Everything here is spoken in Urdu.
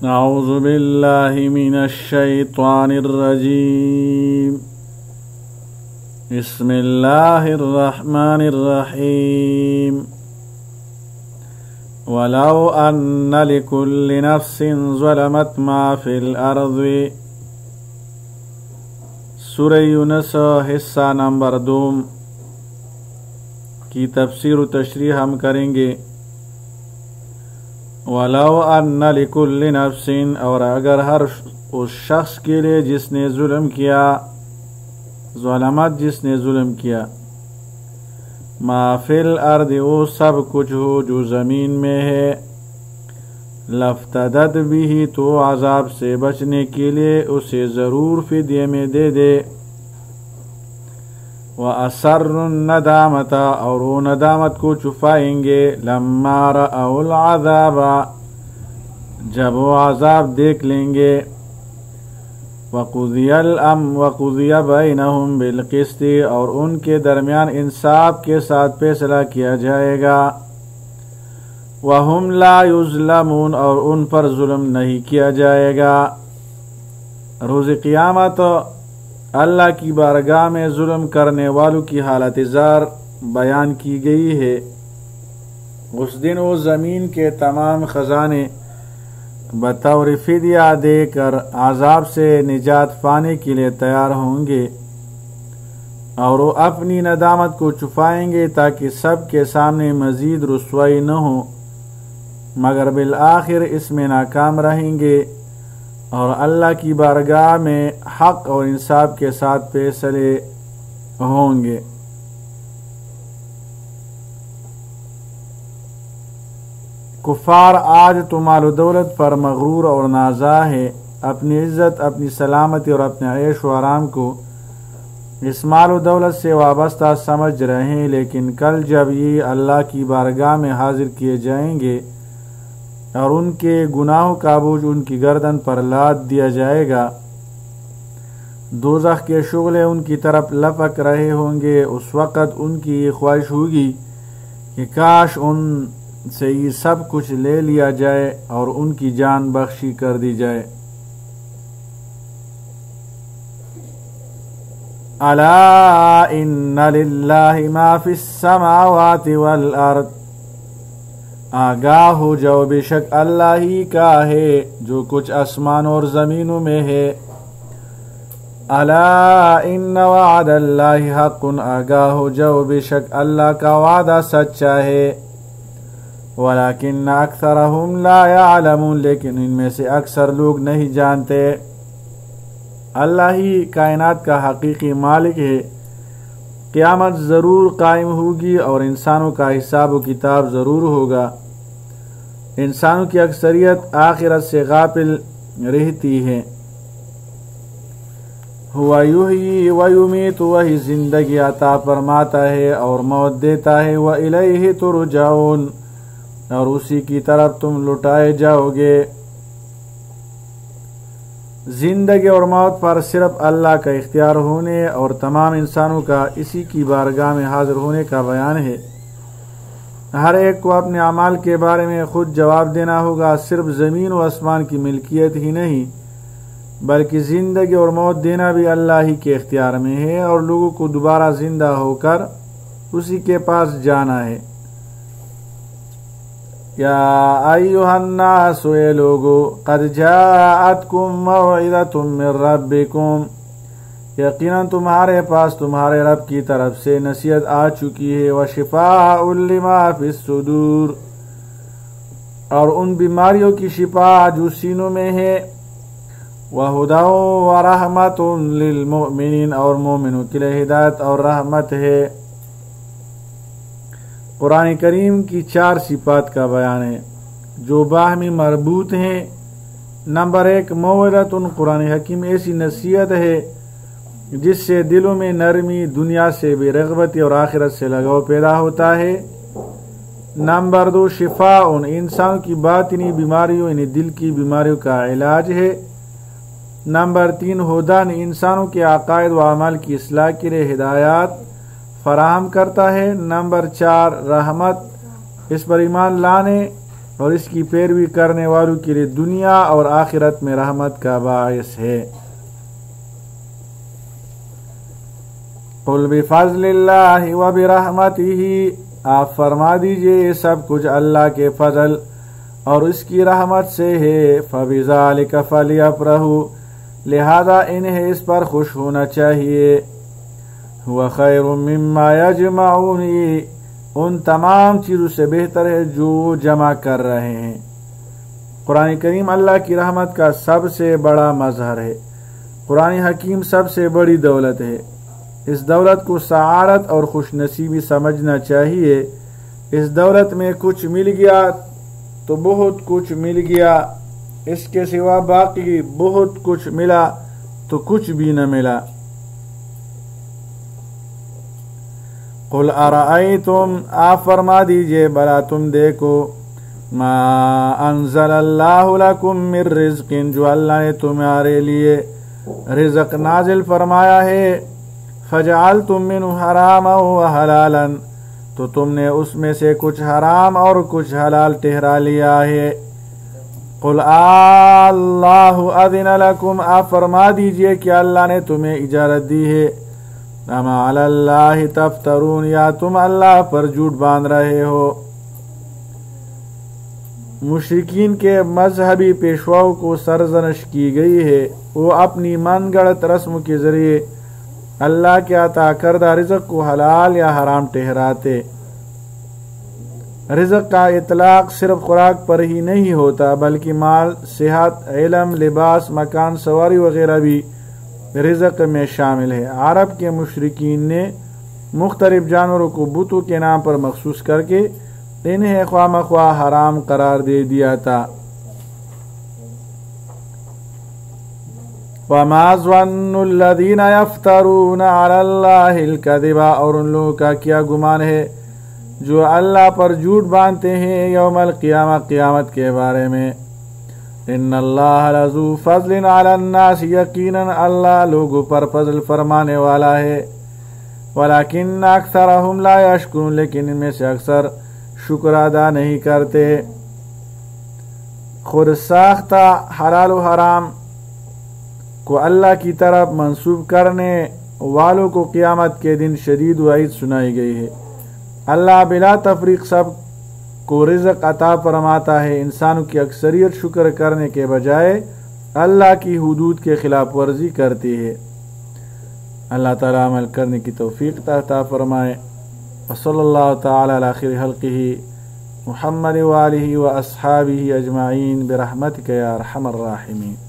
اعوذ باللہ من الشیطان الرجیم بسم اللہ الرحمن الرحیم ولو ان لكل نفس ظلمت ما فی الارض سورہ یونس حصہ نمبر 2 کی تفسیر و تشریح ہم کریں گے۔ وَلَوْ أَنَّ لِكُلِّ نَفْسٍ، اور اگر ہر اس شخص کے لیے جس نے ظلم کیا، ظلمت جس نے ظلم کیا، ما فی الارض، وہ سب کچھ ہو جو زمین میں ہے، لَافْتَدَتْ بِهِ، تو عذاب سے بچنے کے لیے اسے ضرور فدیے میں دے دے۔ وَأَسَرُّ النَّدَامَةَ، اور وہ ندامت کو چھپائیں گے، لَمَّا رَأَوُا الْعَذَابَ، جب وہ عذاب دیکھ لیں گے۔ وَقُضِيَ بَيْنَهُمْ بِالْقِسْطِ، اور ان کے درمیان انصاف کے ساتھ فیصلہ کیا جائے گا۔ وَهُمْ لَا يُظْلَمُونَ، اور ان پر ظلم نہیں کیا جائے گا۔ روز قیامت اللہ کی بارگاہ میں ظلم کرنے والوں کی حالت زار بیان کی گئی ہے۔ اس دن وہ زمین کے تمام خزانے بطور فدیہ دے کر عذاب سے نجات پانے کے لیے تیار ہوں گے، اور وہ اپنی ندامت کو چھپائیں گے تاکہ سب کے سامنے مزید رسوائی نہ ہو، مگر بالآخر اس میں ناکام رہیں گے، اور اللہ کی بارگاہ میں حق اور انصاف کے ساتھ فیصلے ہوں گے۔ کفار آج تو مال و دولت پر مغرور اور نازا ہے، اپنی عزت، اپنی سلامتی اور اپنے عیش و آرام کو اس مال و دولت سے وابستہ سمجھ رہے ہیں، لیکن کل جب یہ اللہ کی بارگاہ میں حاضر کیے جائیں گے اور ان کے گناہوں کا بوجھ ان کی گردن پر لاد دیا جائے گا، دوزخ کے شعلے ان کی طرف لپک رہے ہوں گے، اس وقت ان کی یہ خواہش ہوگی کہ کاش ان سے یہ سب کچھ لے لیا جائے اور ان کی جان بخشی کر دی جائے۔ الا ان للہ ما فی السماوات والارض، آگاہ ہو جاؤ، بے شک اللہ ہی کا ہے جو کچھ آسمان اور زمینوں میں ہے۔ الا ان وعد اللہ حق، آگاہ ہو جاؤ، بے شک اللہ کا وعدہ سچا ہے۔ ولکن اکثرهم لا يعلمون، لیکن ان میں سے اکثر لوگ نہیں جانتے۔ اللہ ہی کائنات کا حقیقی مالک ہے۔ قیامت ضرور قائم ہوگی اور انسانوں کا حساب و کتاب ضرور ہوگا۔ انسانوں کی اکثریت آخرت سے غافل رہتی ہے۔ ہوا یحیی و یمیت، وہی زندگی عطا فرماتا ہے اور موت دیتا ہے۔ وإلیہ ترجعون، اور اسی کی طرف تم لٹائے جاؤ گے۔ زندگی اور موت پر صرف اللہ کا اختیار ہونے اور تمام انسانوں کا اسی کی بارگاہ میں حاضر ہونے کا بیان ہے۔ ہر ایک کو اپنے اعمال کے بارے میں خود جواب دینا ہوگا۔ صرف زمین و آسمان کی ملکیت ہی نہیں بلکہ زندگی اور موت دینا بھی اللہ ہی کے اختیار میں ہے، اور لوگوں کو دوبارہ زندہ ہو کر اسی کے پاس جانا ہے۔ یا ایھا الناس، اے لوگو، قد جاءتکم موعظۃ من ربکم، یقیناً تمہارے پاس تمہارے رب کی طرف سے نصیحت آ چکی ہے۔ وشفاء لما فی الصدور، اور ان بیماریوں کی شفا جو سینوں میں ہے۔ وہدی ورحمۃ للمؤمنین، اور مومنوں کے لیے ہدایت اور رحمت ہے۔ قرآن کریم کی 4 صفات کا بیان ہے جو باہمی مربوط ہیں۔ نمبر 1، موعظۃ، قرآن حکیم ایسی نصیحت ہے جس سے دلوں میں نرمی، دنیا سے بے رغبتی اور آخرت سے لگاؤ پیدا ہوتا ہے۔ نمبر 2، شفاء، انسان کی باطنی بیماریوں یعنی دل کی بیماریوں کا علاج ہے۔ نمبر 3، ہدن، انسانوں کے عقائد و اعمال کی اصلاح کے لیے ہدایات فراہم کرتا ہے۔ نمبر 4، رحمت، اس پر ایمان لانے اور اس کی پیروی کرنے والوں کے لیے دنیا اور آخرت میں رحمت کا باعث ہے۔ قل بفضل اللہ وبرحمتہ، آپ فرما دیجئے یہ سب کچھ اللہ کے فضل اور اس کی رحمت سے ہے۔ فبذالک فلیفرحوا، لہذا انہیں اس پر خوش ہونا چاہیے۔ هو خیر مما یجمعون، ان تمام چیزوں سے بہتر ہے جو جمع کر رہے ہیں۔ قرآن کریم اللہ کی رحمت کا سب سے بڑا مظہر ہے۔ قرآن حکیم سب سے بڑی دولت ہے۔ اس دولت کو سعادت اور خوش نصیبی سمجھنا چاہیے۔ اس دولت میں کچھ مل گیا تو بہت کچھ مل گیا، اس کے سوا باقی بہت کچھ ملا تو کچھ بھی نہ ملا۔ قل ارأیتم، آپ فرما دیجئے بلا تم دیکھو، ما انزل اللہ لکم من رزق، جو اللہ نے تمہارے لیے رزق نازل فرمایا ہے، فجعلتم منہ حراما وحلالا، تو تم نے اس میں سے کچھ حرام اور کچھ حلال ٹھہرا لیا ہے۔ قل اللہ اذن لکم، آپ فرما دیجئے کہ اللہ نے تمہیں اجازت دی ہے، ام علی اللہ تفترون، یا تم اللہ پر جھوٹ باندھ رہے ہو۔ مشرکین کے مذہبی پیشواؤں کو سرزنش کی گئی ہے، وہ اپنی من گڑت رسم کے ذریعے اللہ کے عطا کردہ رزق کو حلال یا حرام ٹھہراتے۔ رزق کا اطلاق صرف خوراک پر ہی نہیں ہوتا، بلکہ مال، صحت، علم، لباس، مکان سواری وغیرہ بھی رزق میں شامل ہے۔ عرب کے مشرکین نے مختلف جانوروں کو بتوں کے نام پر مخصوص کر کے انہیں خواہ مخواہ حرام قرار دے دیا تھا۔ وَمَا ظَنُّ الَّذِينَ يَفْتَرُونَ عَلَى اللَّهِ الْكَذِبَ، اور ان لوگوں کا کیا گمان ہے جو اللہ پر جھوٹ باندھتے ہیں یوم القیامہ، قیامت کے بارے میں۔ ان اللہ لذو فضل علی الناس، یقیناً اللہ لوگوں پر فضل فرمانے والا ہے، ولکن اکثرہم لا یشکرون، لیکن ان میں سے اکثر شکر ادا نہیں کرتے۔ خود ساختہ حلال و حرام کو اللہ کی طرف منسوب کرنے والوں کو قیامت کے دن شدید وعید سنائی گئی ہے۔ اللہ بلا تفریق سب کو رزق عطا فرماتا ہے، انسانوں کی اکثریت شکر کرنے کے بجائے اللہ کی حدود کے خلاف ورزی کرتی ہے۔ اللہ تعالی عمل کرنے کی توفیق عطا فرمائے۔ وصلی اللہ تعالی علی خیر خلقہ محمد وآلہ واصحابہ اجمعین برحمتک یا ارحم الراحمین۔